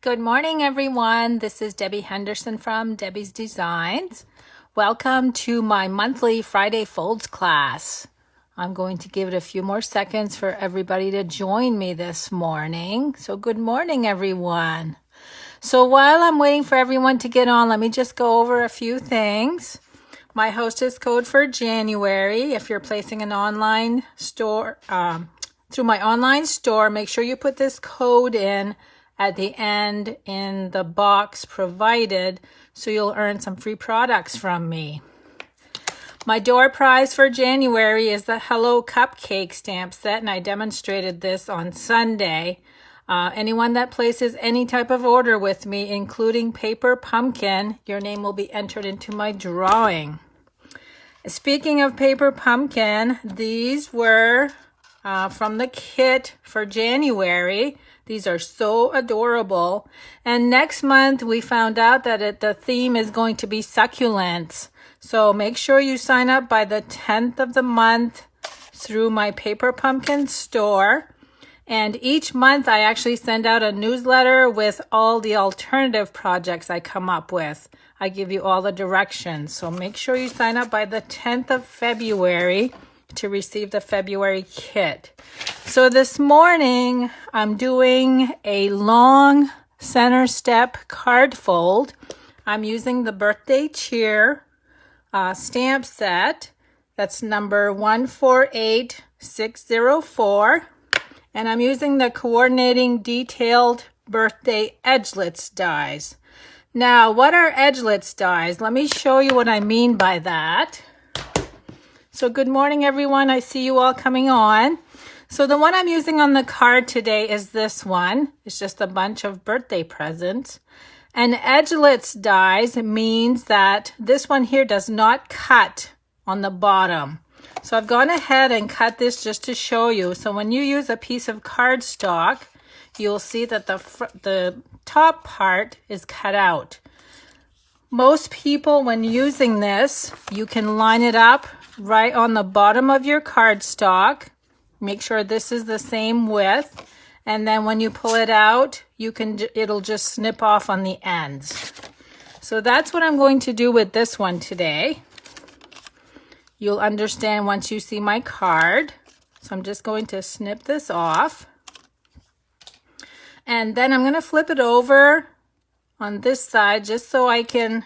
Good morning, everyone. This is Debbie Henderson from Debbie's Designs. Welcome to my monthly Friday Folds class. I'm going to give it a few more seconds for everybody to join me this morning. So good morning, everyone. So while I'm waiting for everyone to get on, let me just go over a few things. My hostess code for January, if you're placing an online store, through my online store, make sure you put this code in at the end in the box provided so you'll earn some free products from me. My door prize for January is the Hello Cupcake stamp set, and I demonstrated this on Sunday. Anyone that places any type of order with me, including paper pumpkin, your name will be entered into my drawing. Speaking of paper pumpkin, these were from the kit for January. These are so adorable. And next month, we found out that the theme is going to be succulents. So make sure you sign up by the 10th of the month through my paper pumpkin store. And each month, I actually send out a newsletter with all the alternative projects I come up with. I give you all the directions. So make sure you sign up by the 10th of February to receive the February kit. So this morning, I'm doing a long center step card fold. I'm using the Birthday Cheer stamp set. That's number 148604. And I'm using the coordinating detailed birthday Edgelits dies. Now, what are Edgelits dies? Let me show you what I mean by that. So good morning, everyone. I see you all coming on. So the one I'm using on the card today is this one. It's just a bunch of birthday presents. And Edgelits dies means that this one here does not cut on the bottom. So I've gone ahead and cut this just to show you. So when you use a piece of cardstock, you'll see that the top part is cut out. Most people, when using this, you can line it up right on the bottom of your cardstock. Make sure this is the same width. And then when you pull it out, it'll just snip off on the ends. So that's what I'm going to do with this one today. You'll understand once you see my card. So I'm just going to snip this off. And then I'm going to flip it over on this side just so I can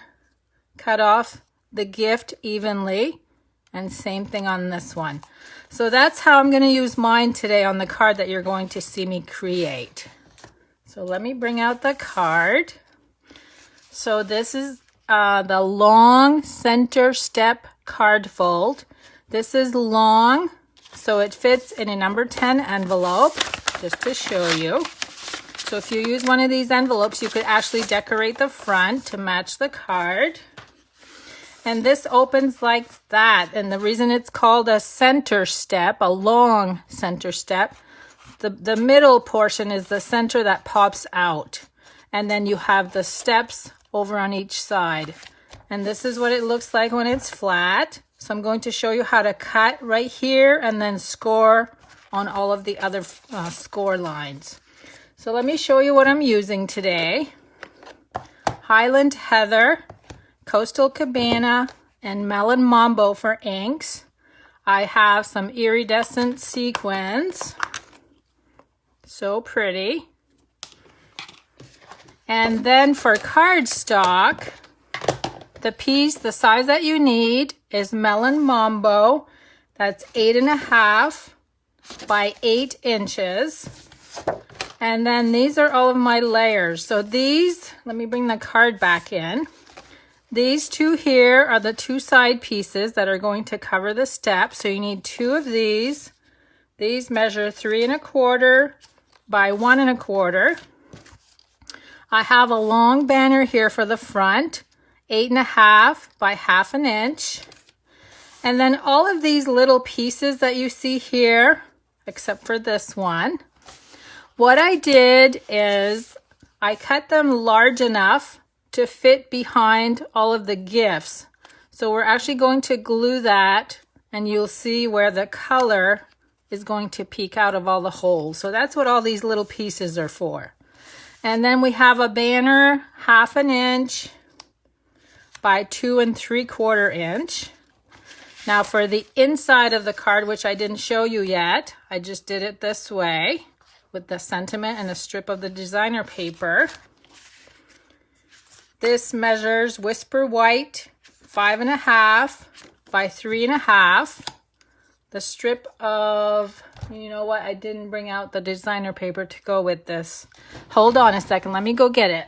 cut off the gift evenly. And same thing on this one. So that's how I'm going to use mine today on the card that you're going to see me create. So let me bring out the card. So this is the long center step card fold. This is long, so it fits in a number 10 envelope, just to show you. So if you use one of these envelopes, you could actually decorate the front to match the card. And this opens like that. And the reason it's called a center step, a long center step, the middle portion is the center that pops out. And then you have the steps over on each side. And this is what it looks like when it's flat. So I'm going to show you how to cut right here and then score on all of the other score lines. So let me show you what I'm using today. Highland Heather, Coastal Cabana, and Melon Mambo for inks. I have some iridescent sequins. So pretty. And then for cardstock, the piece, the size that you need is Melon Mambo. That's 8.5 by 8 inches. And then these are all of my layers. So these, let me bring the card back in. These two here are the two side pieces that are going to cover the step. So you need two of these. These measure 3.25 by 1.25. I have a long banner here for the front, 8.5 by 1/2 inch. And then all of these little pieces that you see here, except for this one, what I did is I cut them large enough to fit behind all of the gifts. So we're actually going to glue that, and you'll see where the color is going to peek out of all the holes. So that's what all these little pieces are for. And then we have a banner 1/2 inch by 2 3/4 inch. Now for the inside of the card, which I didn't show you yet, I just did it this way with the sentiment and a strip of the designer paper. This measures Whisper White 5.5 by 3.5. The strip of, you know what, I didn't bring out the designer paper to go with this. Hold on a second, let me go get it.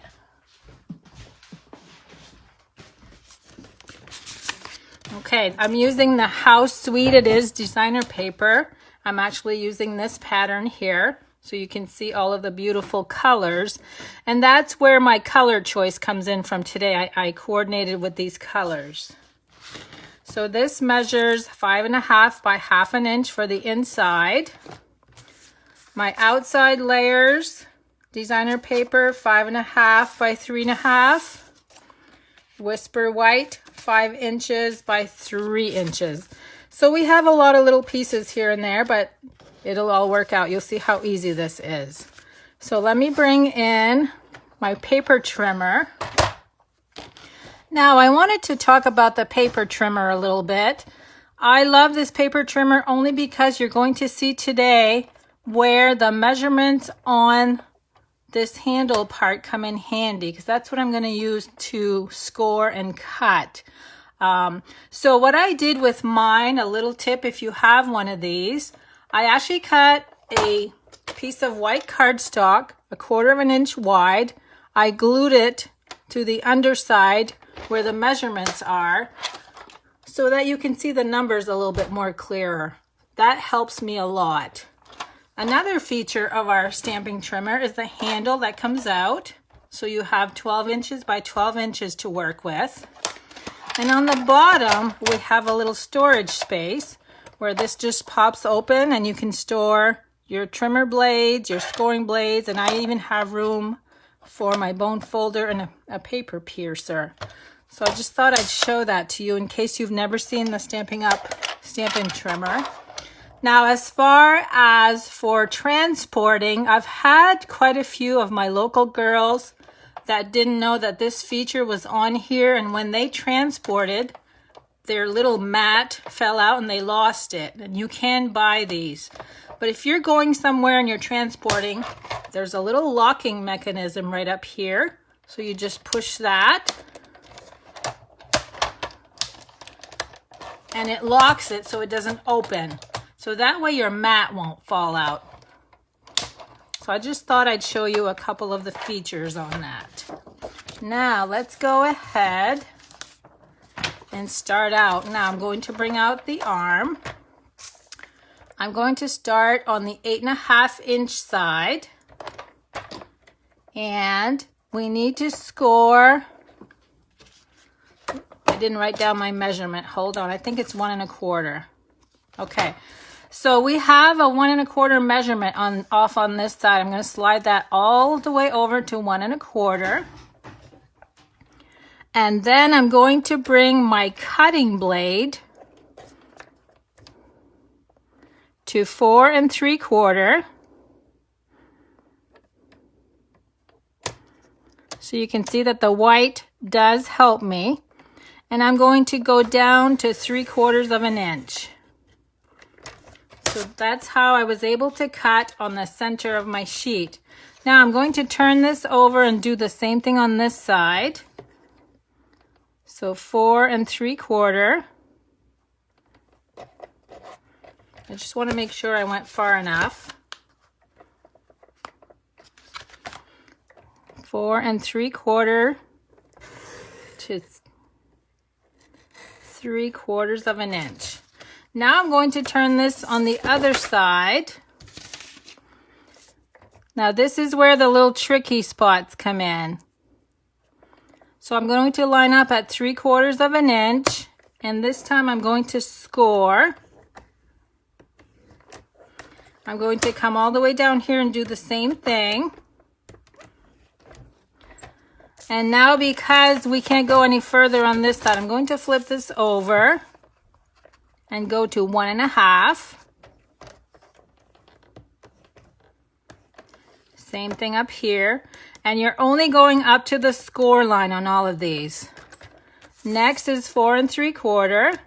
Okay, I'm using the How Sweet It Is designer paper. I'm actually using this pattern here so you can see all of the beautiful colors. And that's where my color choice comes in from today. I coordinated with these colors. So this measures 5.5 by 1/2 inch for the inside. My outside layers, designer paper 5.5 by 3.5. Whisper White 5 inches by 3 inches. So we have a lot of little pieces here and there, but it'll all work out. You'll see how easy this is. So let me bring in my paper trimmer. Now I wanted to talk about the paper trimmer a little bit. I love this paper trimmer only because you're going to see today where the measurements on this handle part come in handy, because that's what I'm going to use to score and cut. So what I did with mine, a little tip if you have one of these, I actually cut a piece of white cardstock 1/4 inch wide. I glued it to the underside where the measurements are so that you can see the numbers a little bit more clearer. That helps me a lot. Another feature of our stamping trimmer is the handle that comes out. So you have 12 inches by 12 inches to work with. And on the bottom, we have a little storage space where this just pops open and you can store your trimmer blades, your scoring blades, and I even have room for my bone folder and a paper piercer. So I just thought I'd show that to you in case you've never seen the Stampin' trimmer. Now, as far as for transporting, I've had quite a few of my local girls that didn't know that this feature was on here, and when they transported, their little mat fell out and they lost it. And you can buy these. But if you're going somewhere and you're transporting, there's a little locking mechanism right up here. So you just push that. And it locks it so it doesn't open. So that way your mat won't fall out. So I just thought I'd show you a couple of the features on that. Now let's go ahead and start out. Now I'm going to bring out the arm. I'm going to start on the 8.5 inch side. And we need to score. I didn't write down my measurement. Hold on, I think it's 1 1/4. Okay. So we have a 1 1/4 measurement off on this side. I'm going to slide that all the way over to 1 1/4. And then I'm going to bring my cutting blade to 4 3/4. So you can see that the white does help me. And I'm going to go down to 3/4 inch. So that's how I was able to cut on the center of my sheet. Now I'm going to turn this over and do the same thing on this side. So 4 3/4. I just want to make sure I went far enough. 4 3/4 to 3/4 inch. Now I'm going to turn this on the other side. Now this is where the little tricky spots come in. So I'm going to line up at 3/4 inch, and this time I'm going to score. I'm going to come all the way down here and do the same thing. And now because we can't go any further on this side, I'm going to flip this over and go to 1 1/2. Same thing up here. And you're only going up to the score line on all of these. Next is 4 3/4.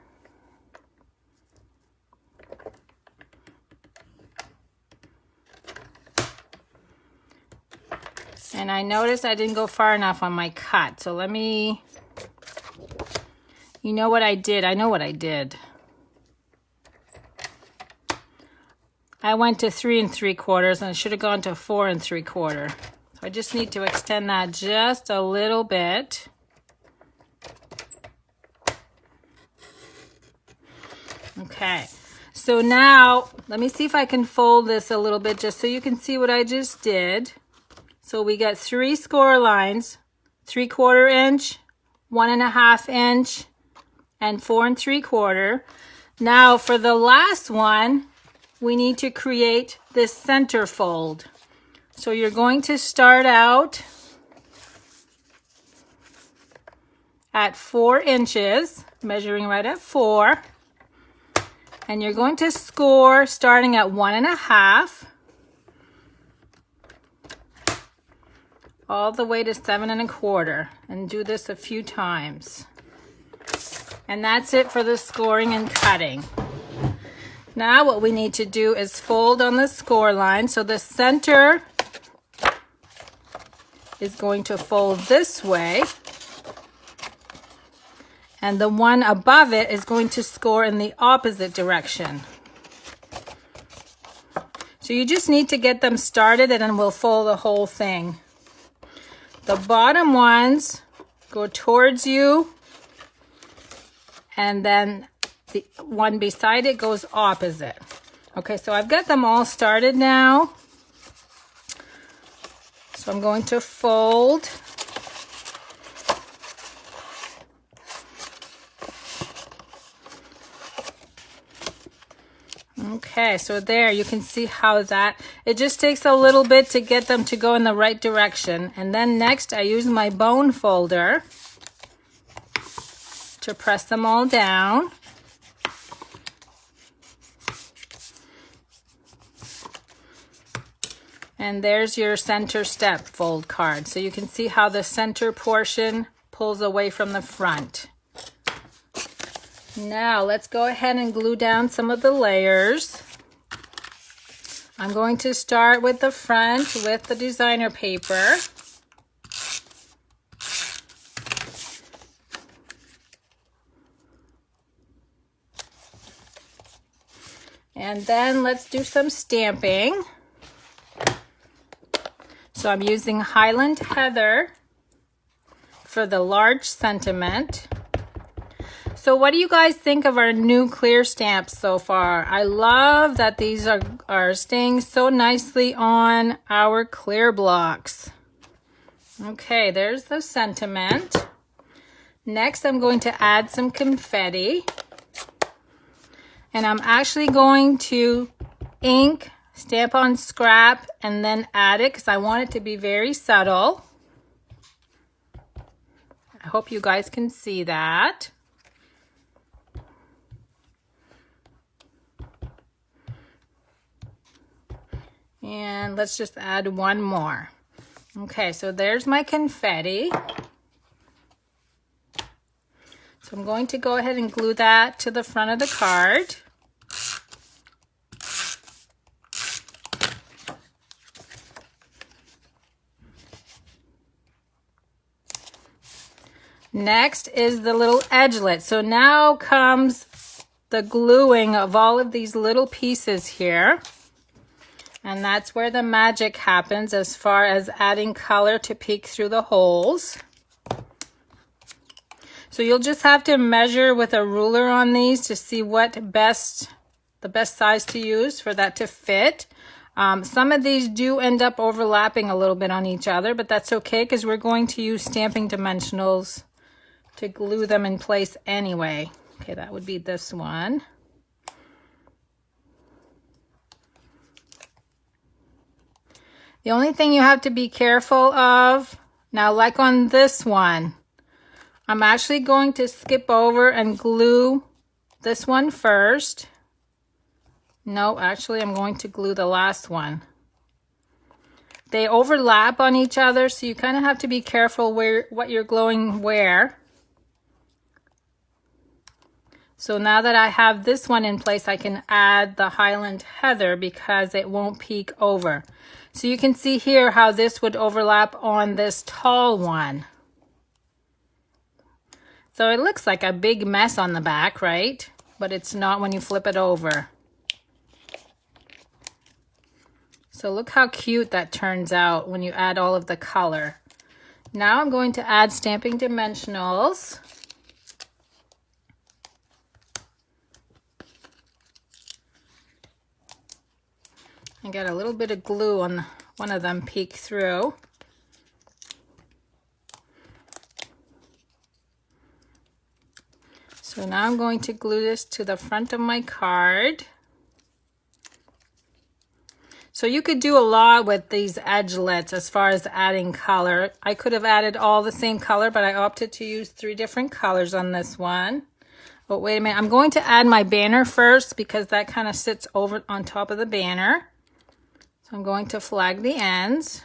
And I noticed I didn't go far enough on my cut. So let me, you know what I did? I know what I did. I went to 3 3/4 and I should have gone to 4 3/4. So I just need to extend that just a little bit. Okay, so now let me see if I can fold this a little bit just so you can see what I just did. So we got 3 score lines, 3/4 inch, 1.5 inch, and 4 3/4. Now for the last one, we need to create this center fold. So you're going to start out at 4 inches, measuring right at 4. And you're going to score starting at 1.5 all the way to 7 1/4, and do this a few times. And that's it for the scoring and cutting. Now what we need to do is fold on the score line. So the center is going to fold this way, and the one above it is going to score in the opposite direction. So you just need to get them started and then we'll fold the whole thing. The bottom ones go towards you, and then the one beside it goes opposite. Okay, so I've got them all started now. So I'm going to fold. Okay, so there you can see how that, it just takes a little bit to get them to go in the right direction. And then next I use my bone folder to press them all down. And there's your center step fold card. So you can see how the center portion pulls away from the front. Now let's go ahead and glue down some of the layers. I'm going to start with the front with the designer paper. And then let's do some stamping. So I'm using Highland Heather for the large sentiment. So what do you guys think of our new clear stamps so far? I love that these are staying so nicely on our clear blocks. Okay, there's the sentiment. Next, I'm going to add some confetti. And I'm actually going to ink, stamp on scrap, and then add it because I want it to be very subtle. I hope you guys can see that. And let's just add one more. Okay, so there's my confetti. So I'm going to go ahead and glue that to the front of the card. Next is the little edgelet. So now comes the gluing of all of these little pieces here. And that's where the magic happens as far as adding color to peek through the holes. So you'll just have to measure with a ruler on these to see what the best size to use for that to fit. Some of these do end up overlapping a little bit on each other, but that's okay because we're going to use stamping dimensionals to glue them in place anyway. Okay, that would be this one. The only thing you have to be careful of, now like on this one, I'm actually going to skip over and glue this one first. No, actually I'm going to glue the last one. They overlap on each other, so you kind of have to be careful what you're gluing where. So now that I have this one in place, I can add the Highland Heather because it won't peek over. So you can see here how this would overlap on this tall one. So it looks like a big mess on the back, right? But it's not when you flip it over. So look how cute that turns out when you add all of the color. Now I'm going to add Stamping Dimensionals. I got a little bit of glue on one of them peek through. So now I'm going to glue this to the front of my card. So you could do a lot with these edgelets as far as adding color. I could have added all the same color, but I opted to use 3 different colors on this one. But wait a minute, I'm going to add my banner first because that kind of sits over on top of the banner. So I'm going to flag the ends.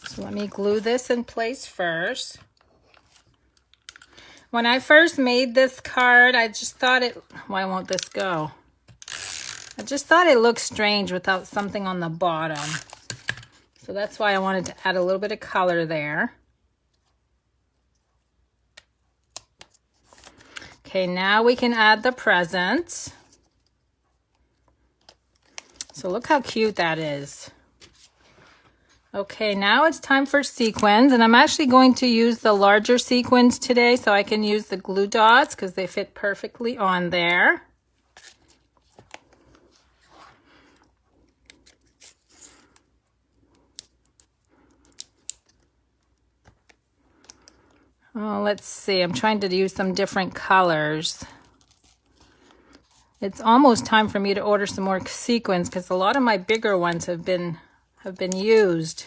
So let me glue this in place first. When I first made this card, I just thought why won't this go? I just thought it looked strange without something on the bottom. So that's why I wanted to add a little bit of color there. Okay, now we can add the presents. So look how cute that is. Okay, now it's time for sequins, and I'm actually going to use the larger sequins today so I can use the glue dots because they fit perfectly on there. Oh, let's see, I'm trying to use some different colors. It's almost time for me to order some more sequins because a lot of my bigger ones have been used.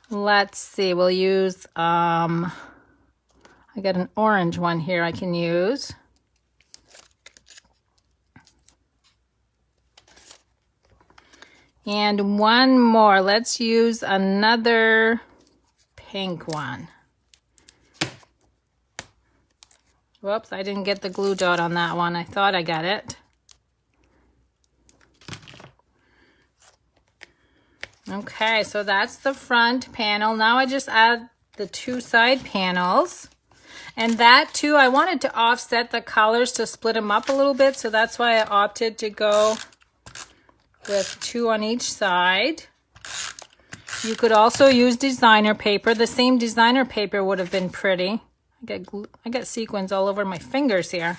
Let's see, we'll use, I got an orange one here I can use. And one more, let's use another pink one. Whoops, I didn't get the glue dot on that one. I thought I got it. Okay, so that's the front panel. Now I just add the 2 side panels. And that too, I wanted to offset the colors to split them up a little bit, so that's why I opted to go with 2 on each side. You could also use designer paper. The same designer paper would have been pretty. I got sequins all over my fingers here.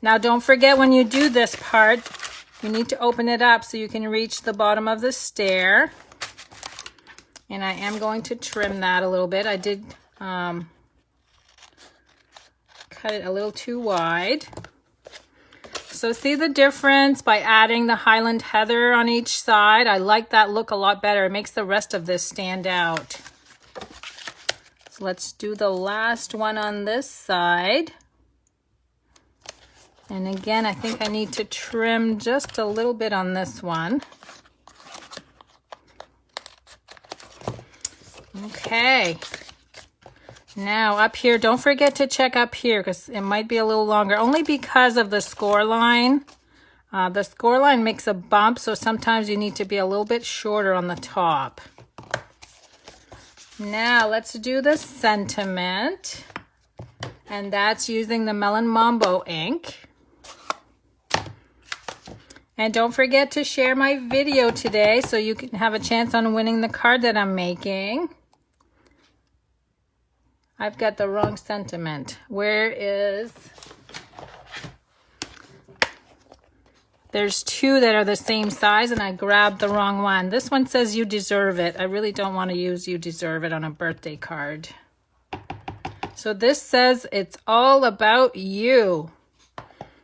Now don't forget when you do this part, you need to open it up so you can reach the bottom of the stair. And I am going to trim that a little bit. I did cut it a little too wide. So see the difference by adding the Highland Heather on each side? I like that look a lot better. It makes the rest of this stand out. So let's do the last one on this side. And again, I think I need to trim just a little bit on this one. Okay. Now up here, don't forget to check up here because it might be a little longer, only because of the score line. The score line makes a bump, so sometimes you need to be a little bit shorter on the top. Now let's do the sentiment, and that's using the Melon Mambo ink. And don't forget to share my video today so you can have a chance on winning the card that I'm making. I've got the wrong sentiment. Where is... There's 2 that are the same size and I grabbed the wrong one. This one says you deserve it. I really don't want to use you deserve it on a birthday card. So this says it's all about you.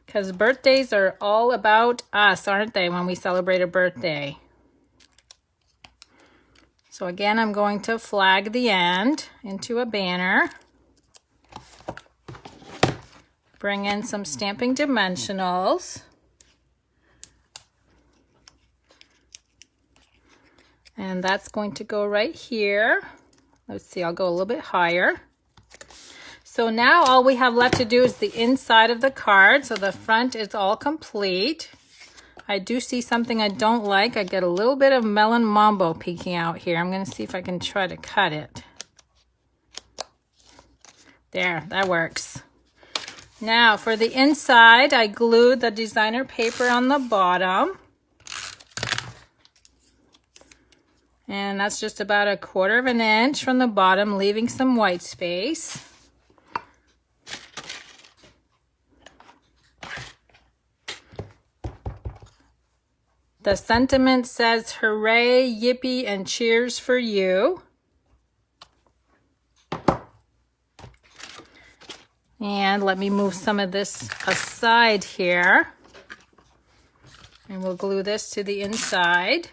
Because birthdays are all about us, aren't they, when we celebrate a birthday? So again, I'm going to flag the end into a banner. Bring in some stamping dimensionals. And that's going to go right here. Let's see, I'll go a little bit higher. So now all we have left to do is the inside of the card. So the front is all complete. I do see something I don't like. I get a little bit of melon mambo peeking out here. I'm going to see if I can try to cut it. There, that works. Now for the inside, I glued the designer paper on the bottom. And that's just about 1/4 of an inch from the bottom, leaving some white space. The sentiment says, hooray, yippee, and cheers for you. And let me move some of this aside here. And we'll glue this to the inside.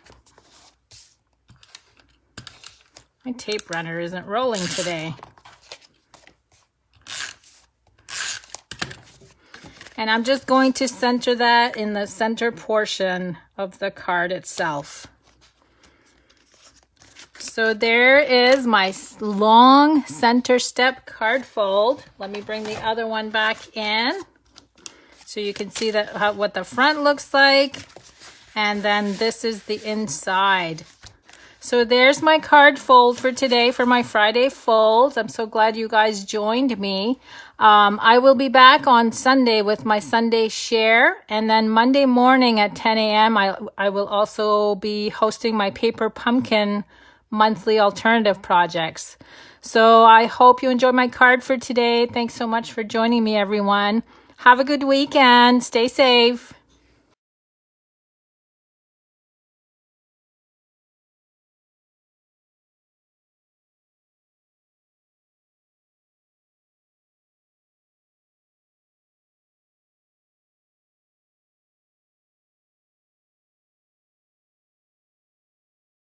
My tape runner isn't rolling today. And I'm just going to center that in the center portion of the card itself. So there is my long center step card fold. Let me bring the other one back in so you can see that what the front looks like. And then this is the inside. So there's my card fold for today for my Friday folds. I'm so glad you guys joined me. I will be back on Sunday with my Sunday share. And then Monday morning at 10 a.m. I will also be hosting my Paper Pumpkin monthly alternative projects. So I hope you enjoyed my card for today. Thanks so much for joining me, everyone. Have a good weekend. Stay safe.